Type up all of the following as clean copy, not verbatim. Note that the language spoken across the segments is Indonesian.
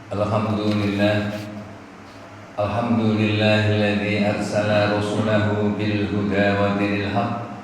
Alhamdulillah, alhamdulillahilladzi arsala rasulahu bil huda wa dinil haq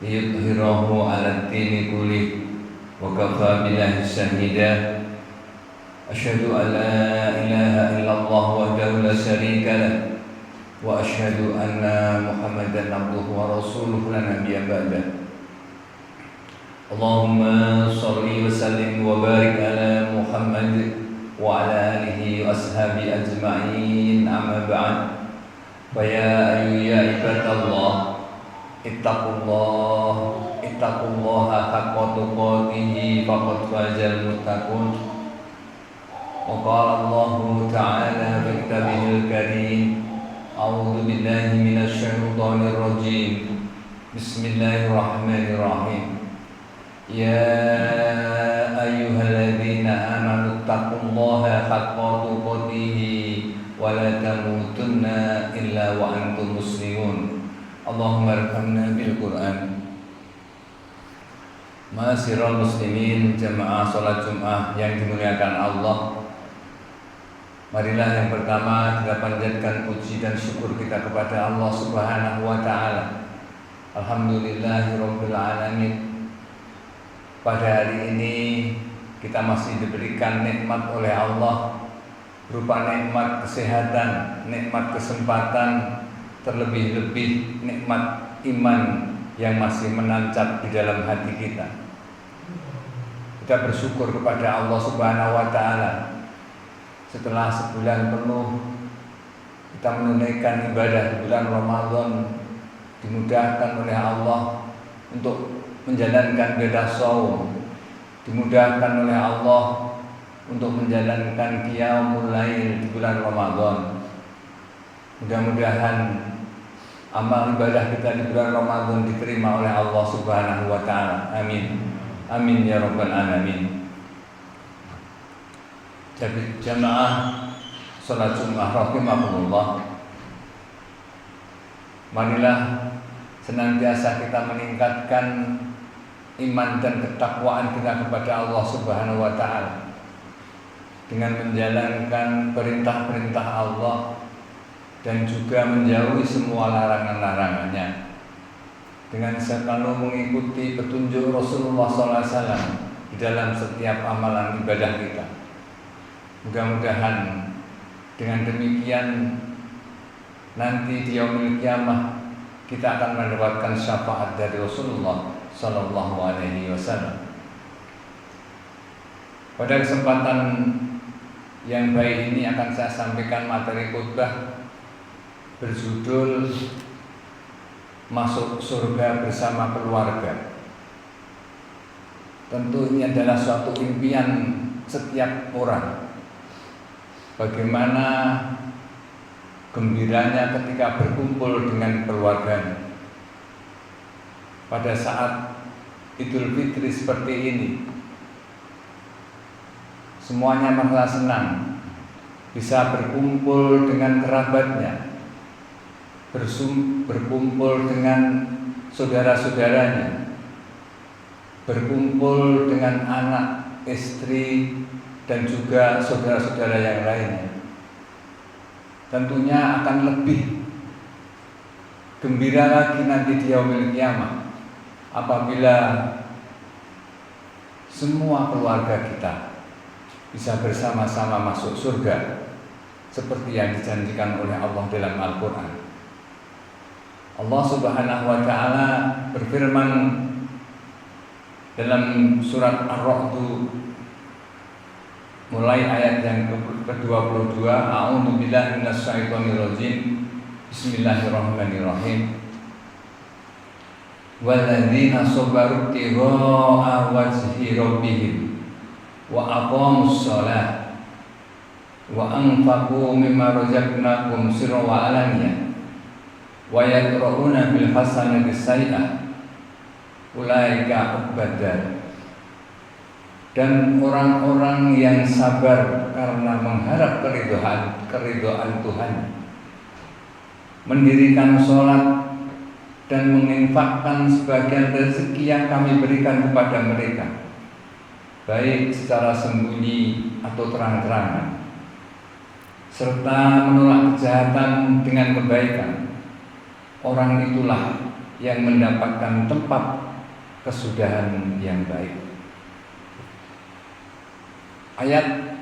liyudhhirahu 'alad dini kullih wa kafa billahi shahida. Asyhadu an la ilaha illallah wahdahu la syarika lah wa asyhadu anna Muhammadan abduhu wa rasuluhu la nabiyya ba'dah. Allahumma shalli wa sallim wa barik ala Muhammad wa ala alihi wa ashabi ajma'in, amma ba'd. Fa ya ayyuha ibadallah, ittaqullaha haqqa tuqatih faqad fazal muttaqun. Wa qala Allahu ta'ala fi kitabihil karim, a'udzu billahi minasy syaithanir rajim. Bismillahirrahmanirrahim. Ya ayyuhalladzina amanu taqullaha haqqa tuqatih wa la tamutunna illa wa antum muslimun. Allahumma arhamna bil Qur'an. Ma'asyiral muslimin, jamaah salat Jumat yang dimuliakan Allah. Marilah yang pertama kita panjatkan puji dan syukur kita kepada Allah Subhanahu wa taala. Alhamdulillahirabbil alamin. Pada hari ini kita masih diberikan nikmat oleh Allah berupa nikmat kesehatan, nikmat kesempatan, terlebih-lebih nikmat iman yang masih menancap di dalam hati kita. Kita bersyukur kepada Allah Subhanahu wa taala. Setelah sebulan penuh kita menunaikan ibadah di bulan Ramadan, dimudahkan oleh Allah untuk menjalankan ibadah shaum, dimudahkan oleh Allah untuk menjalankan qiyamul lail di bulan Ramadan. Mudah-mudahan amal ibadah kita di bulan Ramadan diterima oleh Allah Subhanahu wa taala. Amin. Amin ya rabbal alamin. Jadi jamaah salat Jumat rahimakumullah, marilah senantiasa kita meningkatkan iman dan ketakwaan kita kepada Allah Subhanahu wa taala dengan menjalankan perintah-perintah Allah dan juga menjauhi semua larangan-larangannya, dengan selalu mengikuti petunjuk Rasulullah SAW di dalam setiap amalan ibadah kita. Mudah-mudahan dengan demikian nanti di yaumil qiyamah kita akan mendapatkan syafaat dari Rasulullah Sallallahu Alaihi Wasallam. Pada kesempatan yang baik ini akan saya sampaikan materi khutbah berjudul Masuk Surga Bersama Keluarga. Tentu ini adalah suatu impian setiap orang. Bagaimana gembiranya ketika berkumpul dengan keluarganya. Pada saat Idul Fitri seperti ini, semuanya merasa senang bisa berkumpul dengan kerabatnya, berkumpul dengan saudara-saudaranya, berkumpul dengan anak, istri, dan juga saudara-saudara yang lainnya. Tentunya akan lebih gembira lagi nanti di yaumil qiyamah apabila semua keluarga kita bisa bersama-sama masuk surga seperti yang dijanjikan oleh Allah dalam Al-Quran. Allah Subhanahu wa ta'ala berfirman dalam surat Ar-Ra'd mulai ayat yang ke-22, A'udzu billahi minasyaitonir rajim. Bismillahirrahmanirrahim. Walladzina sabaru ibtigha'a wajhi rabbihim wa aqamus shalah wa anfaqu mimma razaqnahum sirran wa alaniyah wa yadra'una bil hasanati sayyi'ah ulaika uqbadar. Dan orang-orang yang sabar karena mengharap keridhaan Tuhan, mendirikan sholat dan menginfakkan sebagian rezeki yang kami berikan kepada mereka, baik secara sembunyi atau terang-terangan, serta menolak kejahatan dengan kebaikan, orang itulah yang mendapatkan tempat kesudahan yang baik. Ayat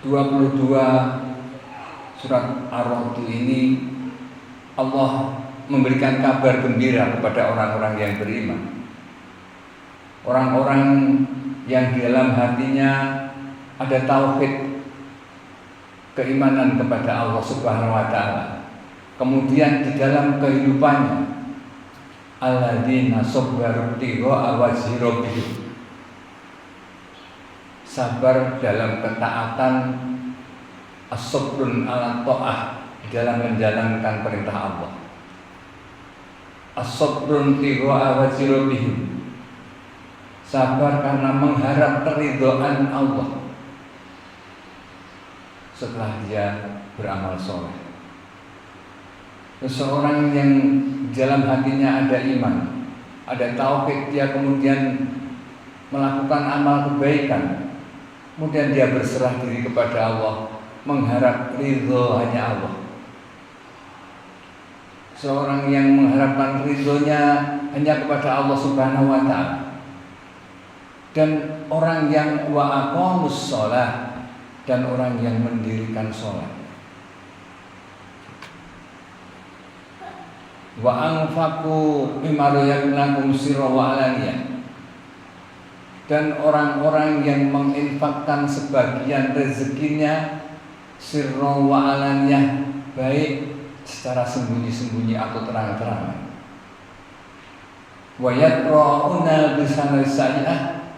22 surat Ar-Ra'd ini Allah memberikan kabar gembira kepada orang-orang yang beriman. Orang-orang yang di dalam hatinya ada tauhid, keimanan kepada Allah Subhanahu wa taala. Kemudian di dalam kehidupannya alladzina sabaru tigha wajhi rabbihim, sabar dalam ketaatan, as-sabrun ala ta'ah, dalam menjalankan perintah Allah. As-sabrun tigha wajhi rabbihim, sabar karena mengharap keridhaan Allah setelah dia beramal soleh. Seseorang yang dalam hatinya ada iman, ada tauhid, dia kemudian melakukan amal kebaikan, kemudian dia berserah diri kepada Allah, mengharap ridho hanya Allah. Seorang yang mengharapkan ridhonya hanya kepada Allah Subhanahu wa taala. Dan orang yang wa aqamus shalah, dan orang yang mendirikan sholat. Wa anfaqu mimma razaqnakum sirra wa alaniyah, dan orang-orang yang menginfakkan sebagian rezekinya sirra wa alaniyah, baik secara sembunyi-sembunyi atau terang-terangan. Wa yatra'una bisanai sayyi'ah,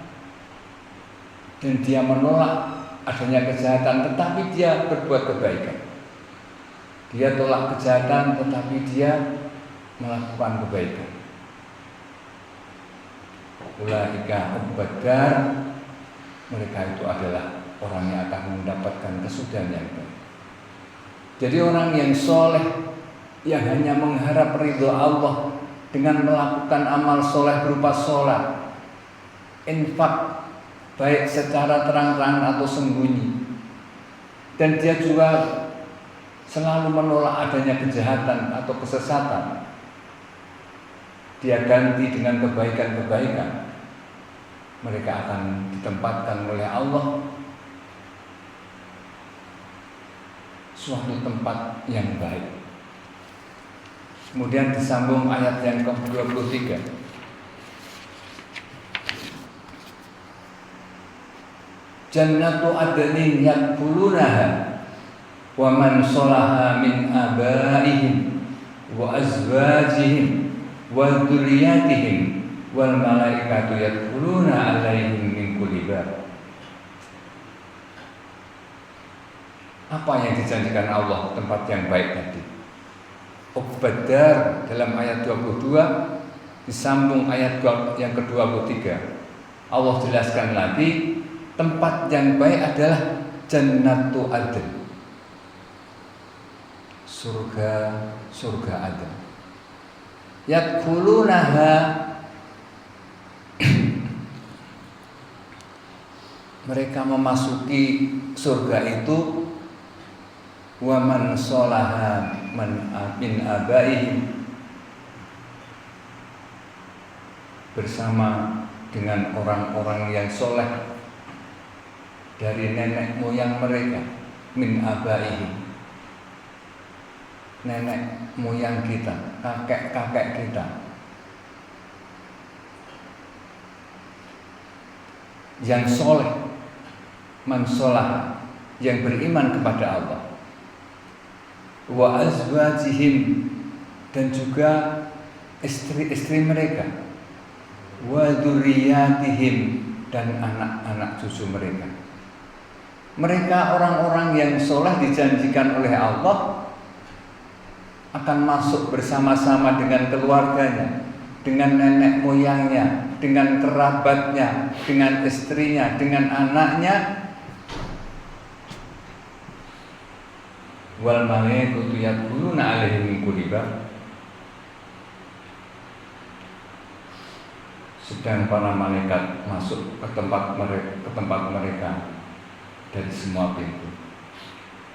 dan dia menolak adanya kejahatan tetapi dia berbuat kebaikan. Dia tolak kejahatan tetapi dia melakukan kebaikan. Ulaika ubadar, mereka itu adalah orang yang akan mendapatkan kesudahan yang baik. Jadi orang yang soleh, yang hanya mengharap ridho Allah dengan melakukan amal soleh berupa sholat, infak, baik secara terang-terangan atau sembunyi, dan dia juga selalu menolak adanya kejahatan atau kesesatan, dia ganti dengan kebaikan-kebaikan, mereka akan ditempatkan oleh Allah suatu tempat yang baik. Kemudian disambung ayat yang ke-23. Jannatu adnin yadkhulunaha wa man sholaha min abaihim wa azwajihim wa dzurriyyatihim wal malaikatu yadkhuluna alaihim min kulli bab. Apa yang dijanjikan Allah tempat yang baik tadi? Ubadar dalam ayat 22 disambung ayat yang ke-23. Allah jelaskan lagi tempat yang baik adalah Jannatu Adn, surga Adn. Yadkhulunaha, mereka memasuki surga itu, wa man sholaha min abaihim, bersama dengan orang-orang yang soleh dari nenek moyang mereka, min abaihim, nenek moyang kita, kakek-kakek kita, yang soleh, man sholah, yang beriman kepada Allah, wa azwajihim, dan juga istri-istri mereka, wa dzurriyyatihim, dan anak-anak cucu mereka. Mereka orang-orang yang soleh dijanjikan oleh Allah akan masuk bersama-sama dengan keluarganya, dengan nenek moyangnya, dengan kerabatnya, dengan istrinya, dengan anaknya. Wal malaikatu yadkhuluna alaihim min kulli bab, sedang para malaikat masuk ke tempat mereka dari semua pintu.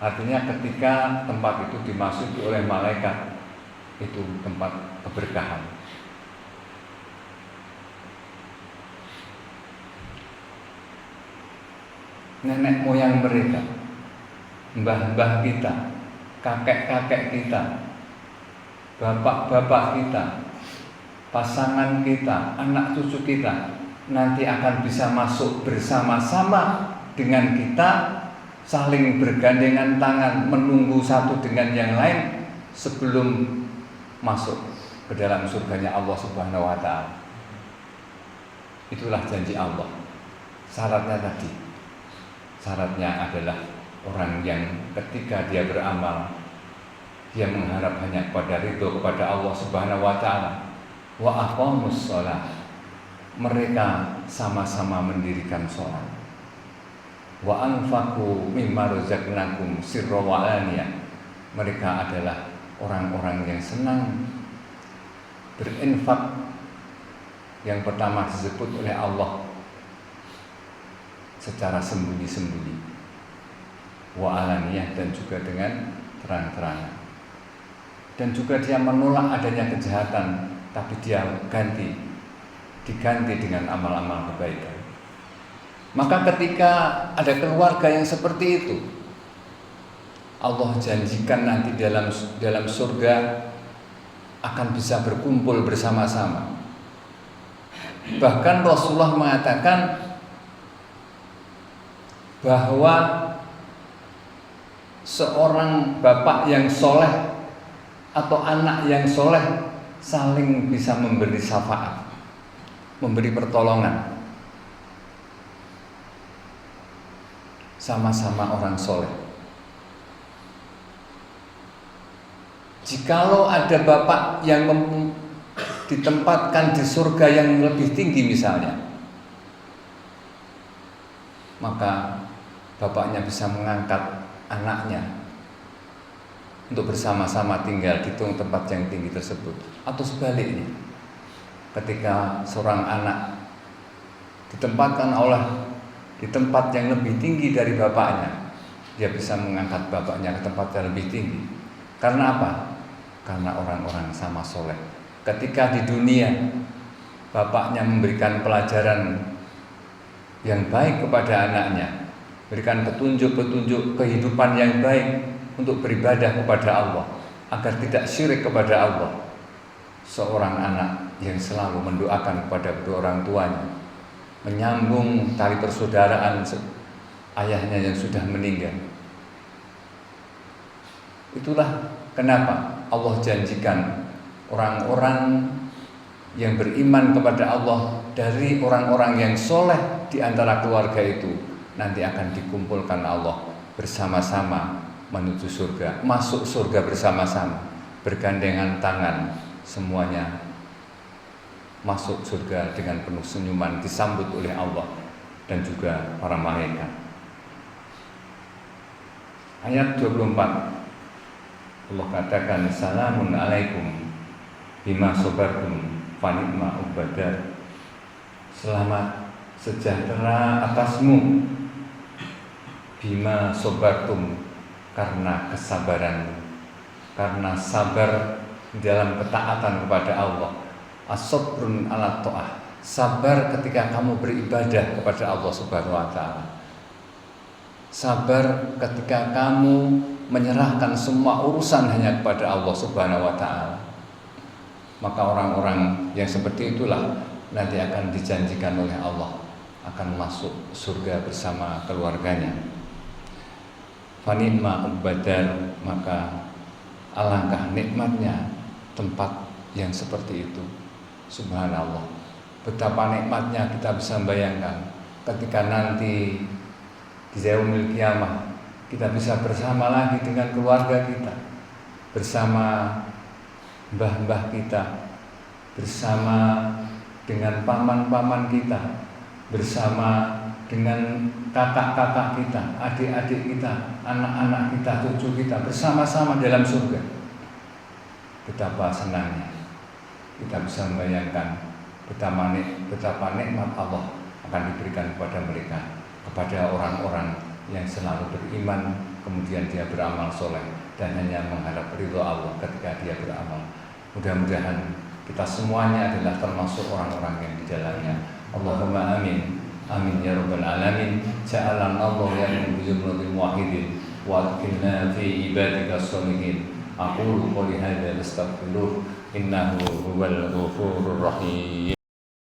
Artinya ketika tempat itu dimasuki oleh malaikat, itu tempat keberkahan. Nenek moyang mereka, mbah-mbah kita, kakek-kakek kita, bapak-bapak kita, pasangan kita, anak cucu kita nanti akan bisa masuk bersama-sama dengan kita, saling bergandengan tangan menunggu satu dengan yang lain sebelum masuk ke dalam surganya Allah Subhanahu wa ta'ala. Itulah janji Allah. Syaratnya tadi, syaratnya adalah orang yang ketika dia beramal, dia mengharap hanya kepada ridho kepada Allah Subhanahu wa ta'ala. Wa aqamus shalah, mereka sama-sama mendirikan sholat. Wa anfaqu mimma razaqnakum sirra wa alaniyah, mereka adalah orang-orang yang senang berinfak. Yang pertama disebut oleh Allah secara sembunyi-sembunyi, wa alaniyah, dan juga dengan terang-terangan. Dan juga dia menolak adanya kejahatan, tapi dia diganti dengan amal-amal kebaikan. Maka ketika ada keluarga yang seperti itu, Allah janjikan nanti dalam surga akan bisa berkumpul bersama-sama. Bahkan Rasulullah mengatakan bahwa seorang bapak yang soleh atau anak yang soleh saling bisa memberi syafaat, memberi pertolongan, sama-sama orang soleh. Jikalau ada bapak yang ditempatkan di surga yang lebih tinggi misalnya, maka bapaknya bisa mengangkat anaknya untuk bersama-sama tinggal di tempat yang tinggi tersebut. Atau sebaliknya, ketika seorang anak ditempatkan Allah di tempat yang lebih tinggi dari bapaknya, dia bisa mengangkat bapaknya ke tempat yang lebih tinggi. Karena apa? Karena orang-orang sama soleh. Ketika di dunia bapaknya memberikan pelajaran yang baik kepada anaknya, berikan petunjuk-petunjuk kehidupan yang baik untuk beribadah kepada Allah, agar tidak syirik kepada Allah. Seorang anak yang selalu mendoakan kepada kedua orang tuanya, menyambung tali persaudaraan ayahnya yang sudah meninggal. Itulah kenapa Allah janjikan orang-orang yang beriman kepada Allah dari orang-orang yang soleh di antara keluarga itu nanti akan dikumpulkan Allah bersama-sama menuju surga, masuk surga bersama-sama, bergandengan tangan, semuanya masuk surga dengan penuh senyuman, disambut oleh Allah dan juga para malaikat. Ayat 24, Allah katakan, salamun alaikum bima sabartum fa ni'ma uqbadar. Selamat sejahtera atasmu bima sabartum, karena kesabaran, karena sabar dalam ketaatan kepada Allah. As-sabrun ala ta'ah, sabar ketika kamu beribadah kepada Allah Subhanahu wa ta'ala. Sabar ketika kamu menyerahkan semua urusan hanya kepada Allah Subhanahu wa ta'ala. Maka orang-orang yang seperti itulah nanti akan dijanjikan oleh Allah akan masuk surga bersama keluarganya. Fanimma ubadar, maka alangkah nikmatnya tempat yang seperti itu. Subhanallah, betapa nikmatnya kita bisa membayangkan ketika nanti di yaumil kiamah kita bisa bersama lagi dengan keluarga kita, bersama mbah-mbah kita, bersama dengan paman-paman kita, bersama dengan kakak-kakak kita, adik-adik kita, anak-anak kita, cucu kita, bersama-sama dalam surga. Betapa senangnya kita bisa membayangkan betapa nikmat Allah akan diberikan kepada mereka, kepada orang-orang yang selalu beriman kemudian dia beramal soleh dan hanya mengharap ridho Allah ketika dia beramal. Mudah-mudahan kita semuanya adalah termasuk orang-orang yang di dalamnya. Allahumma amin. Amin ya rabbal alamin. Ja'alan Allah yang bijumlatil muwahhidin wa adkhilna fi ibadika sholihin. Aqulu qouli hadza astaghfirullah innahu huwal ghafurur rahim.